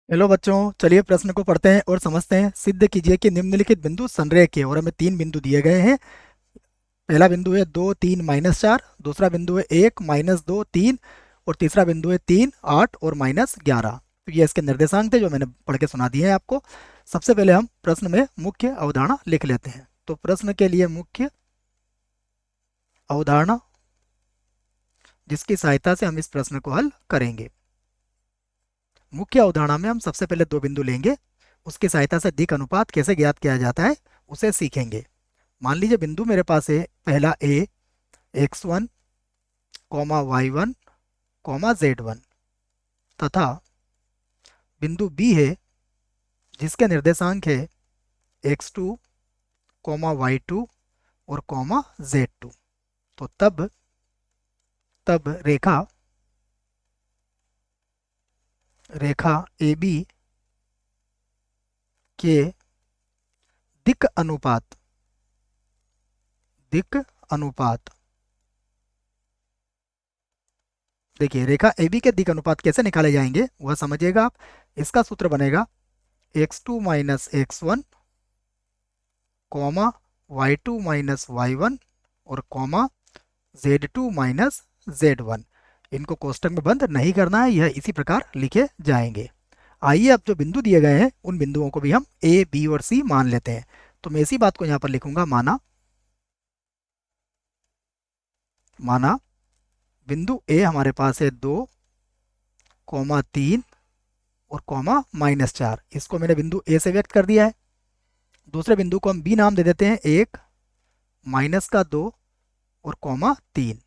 Hello बच्चों, चलिए प्रश्न को पढ़ते हैं और समझते हैं। सिद्ध कीजिए कि निम्नलिखित बिंदु संरेख के, और हमें तीन बिंदु दिए गए हैं। पहला बिंदु है 2, 3, -4। दूसरा बिंदु है 1, -2, 3। और तीसरा बिंदु है 3, 8 और -11। तो ये इसके निर्देशांक थे जो मैंने पढ़ के सुना दिए हैं आपको। सबसे पहले हम प्रश्न में मुख्य अवधारणा लिख लेते हैं। तो प्रश्न के लिए मुख्य अवधारणा, जिसकी सहायता से हम इस प्रश्न को हल करेंगे। मुख्य अवधारणा में हम सबसे पहले दो बिंदु लेंगे, उसकी सहायता से दिक् अनुपात कैसे ज्ञात किया जाता है उसे सीखेंगे। मान लीजिए बिंदु मेरे पास है पहला ए, x1, y1, z1, तथा बिंदु बी है जिसके निर्देशांक है x2, y2 और z2। तो तब तब रेखा रेखा ए बी के दिक् अनुपात, देखिए रेखा ए बी के दिक् अनुपात कैसे निकाले जाएंगे वह समझिएगा आप। इसका सूत्र बनेगा x2 - x1, y2 - y1 और z2 - z1। इनको कोष्टक में बंद नहीं करना है, यह इसी प्रकार लिखे जाएंगे। आइए अब जो बिंदु दिए गए हैं उन बिंदुओं को भी हम ए, बी और सी मान लेते हैं। तो मैं इसी बात को यहाँ पर लिखूंगा, माना बिंदु ए हमारे पास है 2, 3 और -4। इसको मैंने बिंदु ए से व्यक्त कर दिया है। दूसरे बिंदु को हम बी नाम दे देते हैं, 1, -2 और 3।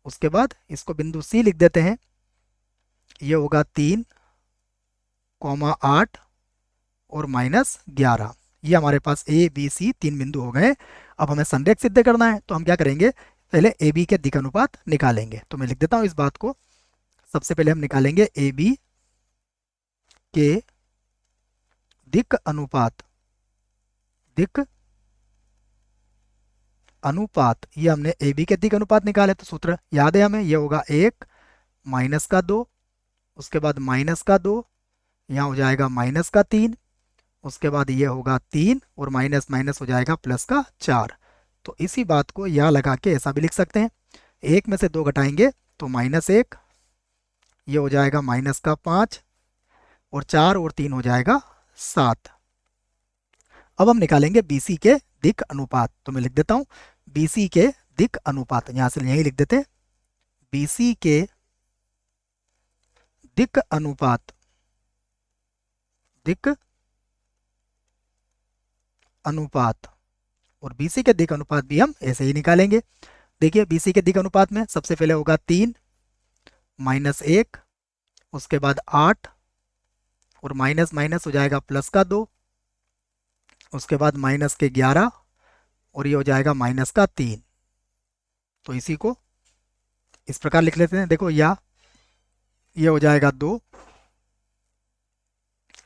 उसके बाद इसको बिंदु सी लिख देते हैं, ये होगा 3, 8 और -11। ये हमारे पास ए, बी, सी तीन बिंदु हो गए। अब हमें संरेख सिद्ध करना है, तो हम क्या करेंगे, पहले ए बी के दिक् अनुपात निकालेंगे। तो मैं लिख देता हूँ इस बात को। सबसे पहले हम निकालेंगे ए बी के दिक् अनुपात। ये हमने ए बी के दिक् अनुपात निकाले, तो सूत्र याद है हमें, ये होगा 1, -2, उसके बाद -2, यहाँ हो जाएगा -3, उसके बाद ये होगा 3 और माइनस माइनस हो जाएगा +4। तो इसी बात को यहाँ लगा के ऐसा भी लिख सकते हैं, एक में से दो घटाएंगे तो -1, ये हो जाएगा -5 और 4 और 3 हो जाएगा 7। अब हम निकालेंगे BC के दिक् अनुपात। तो मैं लिख देता हूँ BC के दिक् अनुपात, यहाँ से यहीं लिख देते हैं BC के दिक् अनुपात और BC के दिक् अनुपात भी हम ऐसे ही निकालेंगे। देखिए BC के दिक् अनुपात में सबसे पहले होगा 3, -1, उसके बाद 8 और माइनस माइनस हो जाएगा +2, उसके बाद -11 और ये हो जाएगा -3। तो इसी को इस प्रकार लिख लेते हैं। देखो ये हो जाएगा 2,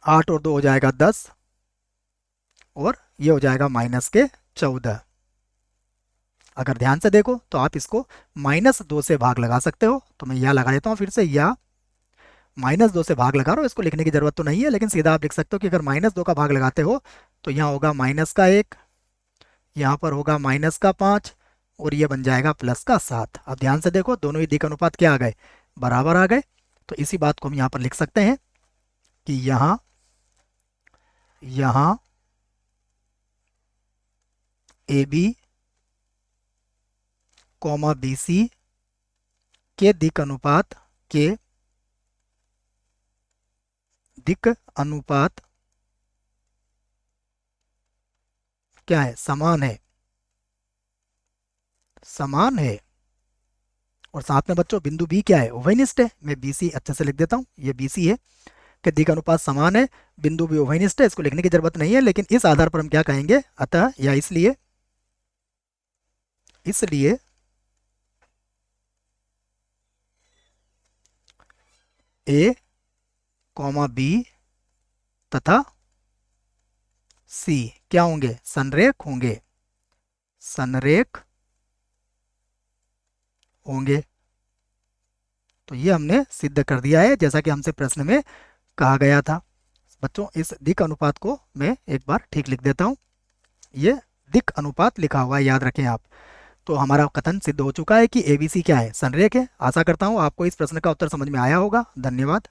8 और 2 हो जाएगा 10 और ये हो जाएगा -14। अगर ध्यान से देखो तो आप इसको -2 से भाग लगा सकते हो। तो मैं यह लगा देता हूँ फिर से, या -2 से भाग लगा रहा हूँ, इसको लिखने की जरूरत तो नहीं है, लेकिन सीधा आप लिख सकते हो कि अगर -2 का भाग लगाते हो तो यहाँ होगा -1, यहाँ पर होगा -5 और ये बन जाएगा +7। अब ध्यान से देखो, दोनों ही दिक् अनुपात क्या आ गए, बराबर आ गए। तो इसी बात को हम यहाँ पर लिख सकते हैं कि यहाँ ए बी BC के दिक् अनुपात क्या है, समान है। और साथ में बच्चों बिंदु बी क्या है, उभयनिष्ठ है। मैं BC अच्छे से लिख देता हूँ, ये BC है कि दिक् अनुपात समान है, बिंदु भी उभयनिष्ठ है। इसको लिखने की जरूरत नहीं है, लेकिन इस आधार पर हम क्या कहेंगे, अतः या इसलिए A, B तथा C क्या होंगे, संरेख होंगे। तो ये हमने सिद्ध कर दिया है, जैसा कि हमसे प्रश्न में कहा गया था। बच्चों इस दिक् अनुपात को मैं एक बार ठीक लिख देता हूँ। ये दिक् अनुपात लिखा हुआ है, याद रखें आप। तो हमारा कथन सिद्ध हो चुका है कि ABC क्या है, संरेख है। आशा करता हूँ आपको इस प्रश्न का उत्तर समझ में आया होगा। धन्यवाद।